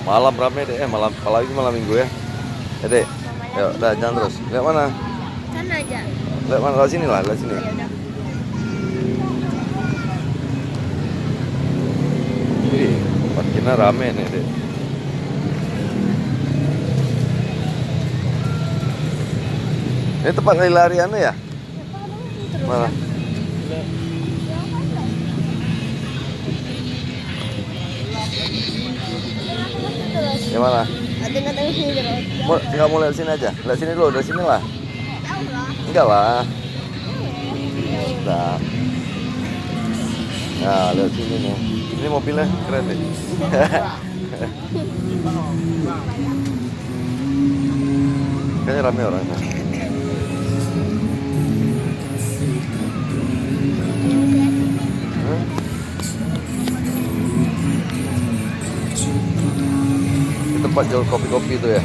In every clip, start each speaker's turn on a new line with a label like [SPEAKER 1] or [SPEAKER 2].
[SPEAKER 1] Malam rame deh, malam apalagi malam minggu ya. Ya deh, yuk, udah jangan terus. Lihat mana?
[SPEAKER 2] Sana aja.
[SPEAKER 1] Lihat mana? Lihat sini lah, lihat sini.
[SPEAKER 2] Ya udah.
[SPEAKER 1] Wih, parkirnya rame nih deh. Ini tempat lari anu ya?
[SPEAKER 2] Terus
[SPEAKER 1] Mana?
[SPEAKER 2] terus.
[SPEAKER 1] Yang mana?
[SPEAKER 2] Ada nggak tahu sini terus.
[SPEAKER 1] Mau, tinggal mau lihat sini aja. Lihat sini dulu, dari sini lah.
[SPEAKER 2] Tahu lah.
[SPEAKER 1] Enggak lah. Nah, nah lihat sini nih. Ini mobilnya keren deh. Kayaknya rame orangnya. Ini tempat jual kopi-kopi itu ya.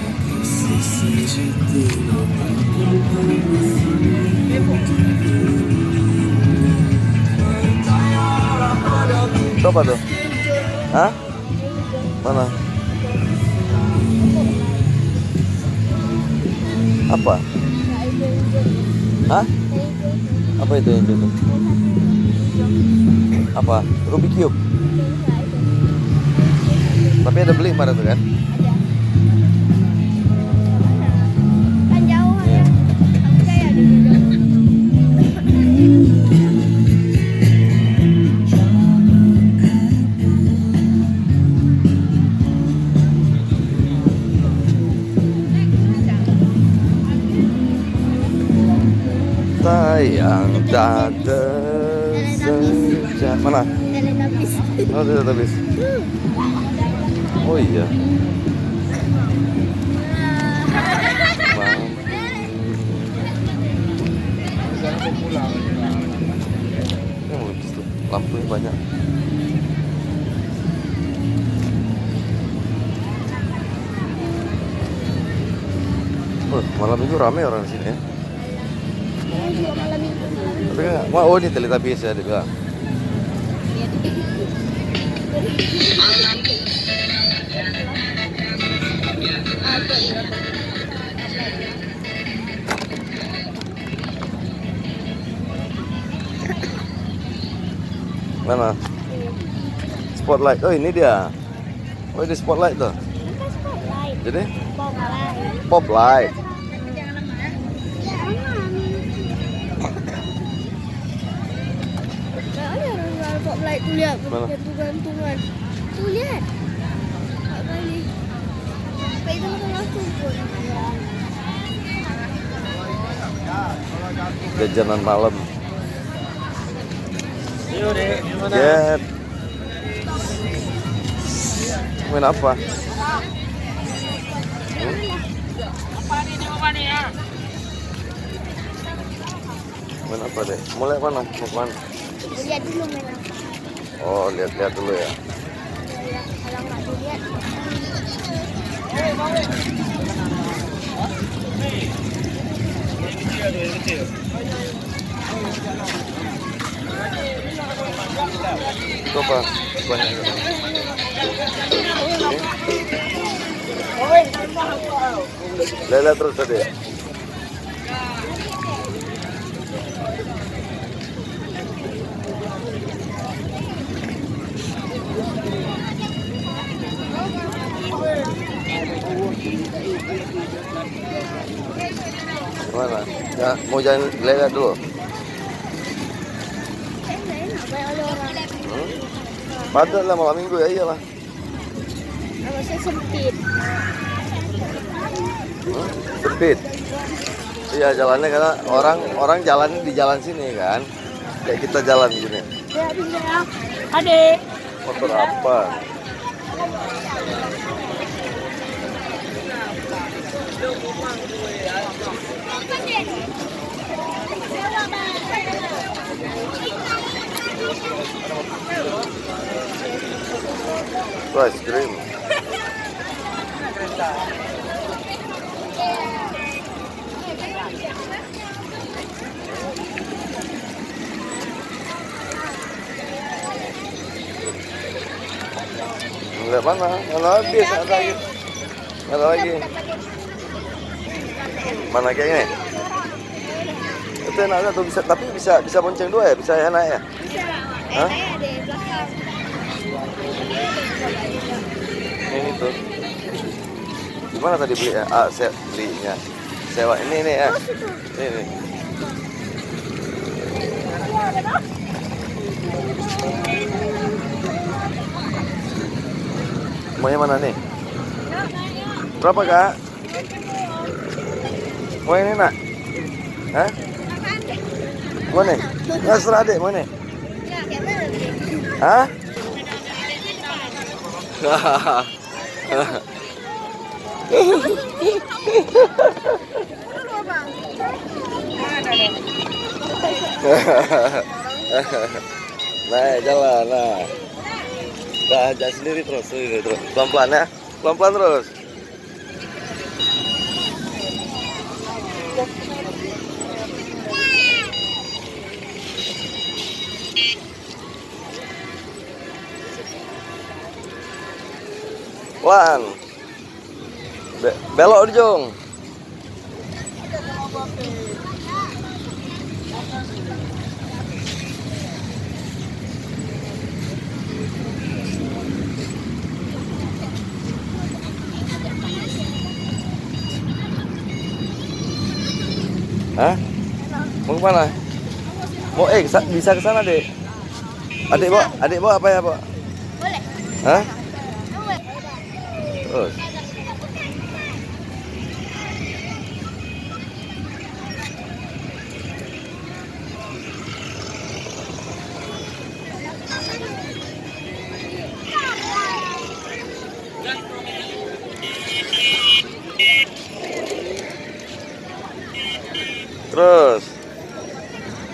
[SPEAKER 1] Itu apa tuh? Hah? Mana? Apa? Hah? Apa itu yang itu? Apa? Rubik Cube. Tapi ada beli kemarin tuh kan?
[SPEAKER 2] Kan jauh
[SPEAKER 1] Iya.
[SPEAKER 2] ya. Aku percaya di situ.
[SPEAKER 1] Sayang tak tersejak. Mana?
[SPEAKER 2] Teletubbies.
[SPEAKER 1] Oh, tidak habis. Oh iya. Bang. Ini bagus tuh. Lampunya banyak. Oh, malam itu ramai orang di sini ya.
[SPEAKER 2] Juga malam minggu.
[SPEAKER 1] Tapi kan, wah, oh ini Teletubbies ya dia bilang. Mana? Spotlight. Oh ini dia. Oh ini spotlight tuh.
[SPEAKER 2] Bukan spotlight.
[SPEAKER 1] Jadi
[SPEAKER 2] Spotlight.
[SPEAKER 1] pop light.
[SPEAKER 2] Ada spotlight tuh lihat
[SPEAKER 1] Mana?
[SPEAKER 2] gantung-gantungan. Tuh lihat. Kak kali. Kayak itu kan langsung pun.
[SPEAKER 1] Jajanan malam.
[SPEAKER 3] Yuk deh, gimana?
[SPEAKER 1] Jet. Main apa? Main apa deh? Mau lihat mana? Mau mana?
[SPEAKER 2] Lihat dulu main apa.
[SPEAKER 1] Oh lihat-lihat dulu ya.
[SPEAKER 2] Kalau nggak dilihat.
[SPEAKER 1] Itu apa? Banyak. Lihat terus tadi. Gimana? Ya, mau jalan lihat dulu.
[SPEAKER 2] Enak banyak ada orang.
[SPEAKER 1] Padat lah malam minggu ya iyalah.
[SPEAKER 2] Kalau saya sempit.
[SPEAKER 1] Sempit. Iya jalannya karena orang jalan di jalan sini kan. Kayak kita jalan gini.
[SPEAKER 2] Ya bisa. Adek.
[SPEAKER 1] Motor apa? Itu es krim. Lihat Mana? Mana habis? Ada lagi. Ada lagi. Mana kayak ini? Itu enaknya tuh bisa, tapi bisa bonceng dua ya, bisa enak ya.
[SPEAKER 2] Bisa.
[SPEAKER 1] Hah?
[SPEAKER 2] Kayaknya ada di belakang.
[SPEAKER 1] Ini tuh. Gimana tadi beli ya? Belinya. Sewa ini ya. Ini. Maunya mana nih? Berapa kak? Mau ini nak? Hah? Mau nih? Nggak serah dek, mau nih? Hah? Nah, jalan, nah. Udah ajak sendiri terus. Pelan-pelan ya. Pelan-pelan terus. Pelan. Belok Ujung. Hah? Mau kemana? Mau bisa ke sana dek. Adik bawa apa ya bawa?
[SPEAKER 2] Boleh.
[SPEAKER 1] Hah?
[SPEAKER 2] Boleh.
[SPEAKER 1] Terus.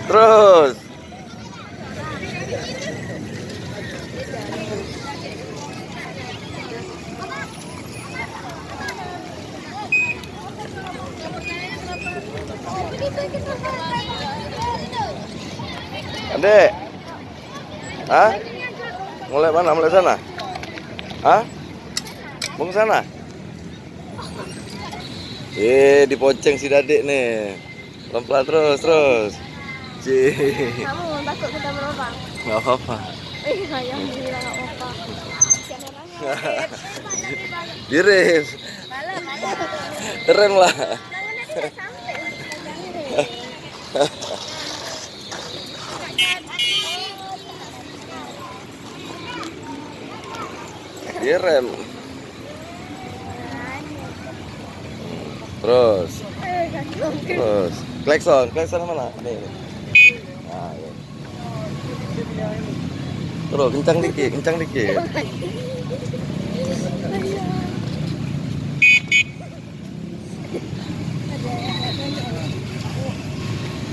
[SPEAKER 1] Terus. Adek. Hah? Mulai mana? Mulai sana? Hah? Mau ke sana? Diponceng si Dadek nih. Pelan-pelan terus.
[SPEAKER 2] Kamu takut kita berlubang?
[SPEAKER 1] Nggak apa-apa.
[SPEAKER 2] Sayang bilang nggak apa-apa. Kasihan orangnya.
[SPEAKER 1] Direm.
[SPEAKER 2] Malam.
[SPEAKER 1] Keren lah.
[SPEAKER 2] Tangannya tidak sampai.
[SPEAKER 1] Direm. Terus. Klakson mana? Nih. Nah, ya. Terus kencang dikit.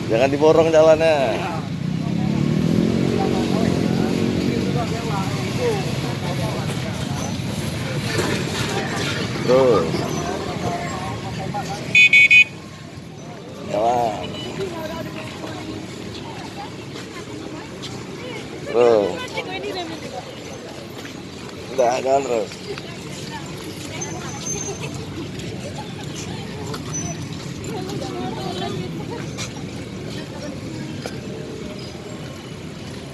[SPEAKER 1] Jangan diborong jalannya. Terus. Jalan. Terus. Udah, jalan terus.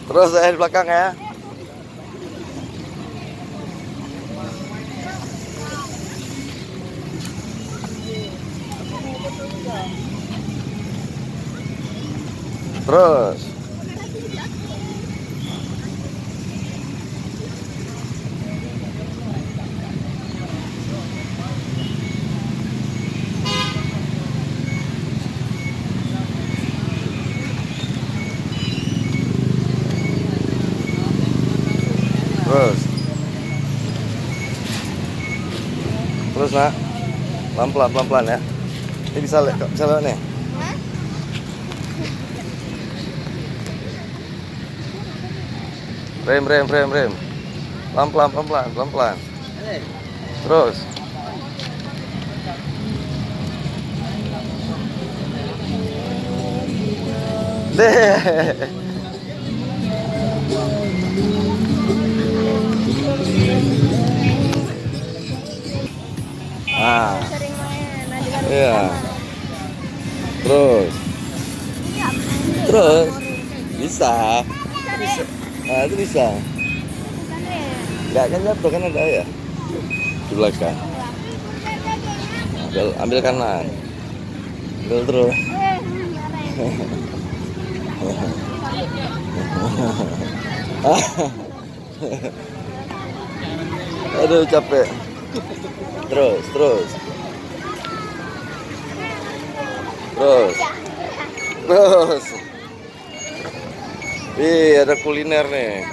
[SPEAKER 1] Terus saya di belakang ya. Terus. Terus nak, pelan-pelan ya. Ini bisa lewat nih. Rem. Pelan-pelan. Terus. Deh. Nah,
[SPEAKER 2] Sering main. Nanti baru
[SPEAKER 1] iya.
[SPEAKER 2] sama.
[SPEAKER 1] Terus,
[SPEAKER 2] Iya, main.
[SPEAKER 1] terus bisa.
[SPEAKER 2] Bisa.
[SPEAKER 1] Nah, itu bisa. Nggak kan jatuh kan ada ya di belakang. Ambil kanan. Ambil terus. Aduh capek. Terus. Ih, ada kuliner nih.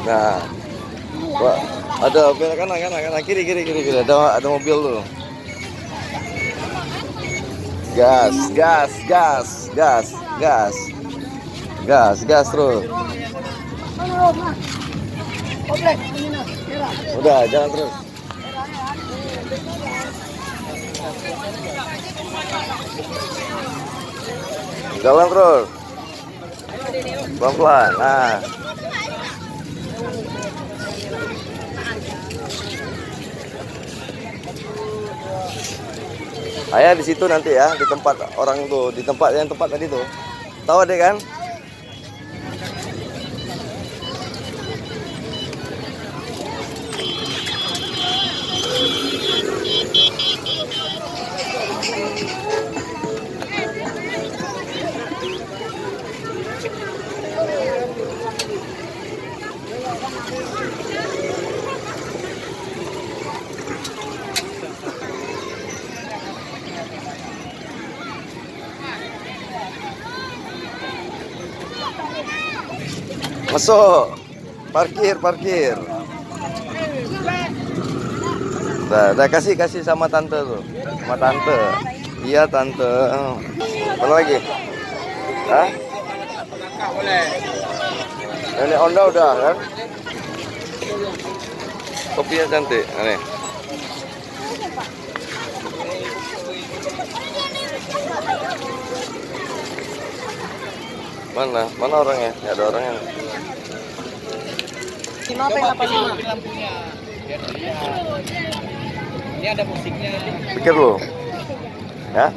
[SPEAKER 1] Nah, Pak, ada belok kanan, kiri. Ada mobil tuh. Gas terus. Udah, jalan terus. Jalan terus. Pelan-pelan. Nah. Ayah di situ nanti ya, di tempat orang tuh, di tempat tadi tuh. Tahu deh kan? Masuk. Parkir. Udah kasih sama tante tuh. Sama tante. Iya tante. Apa lagi? Hah? Nenek Onda udah kan? Kopinya cantik. Aneh. Mana orangnya? Nggak ada orangnya.
[SPEAKER 3] Kenapa yang 85? Lampunya. Ini ada musiknya.
[SPEAKER 1] Pikir lu. Ya?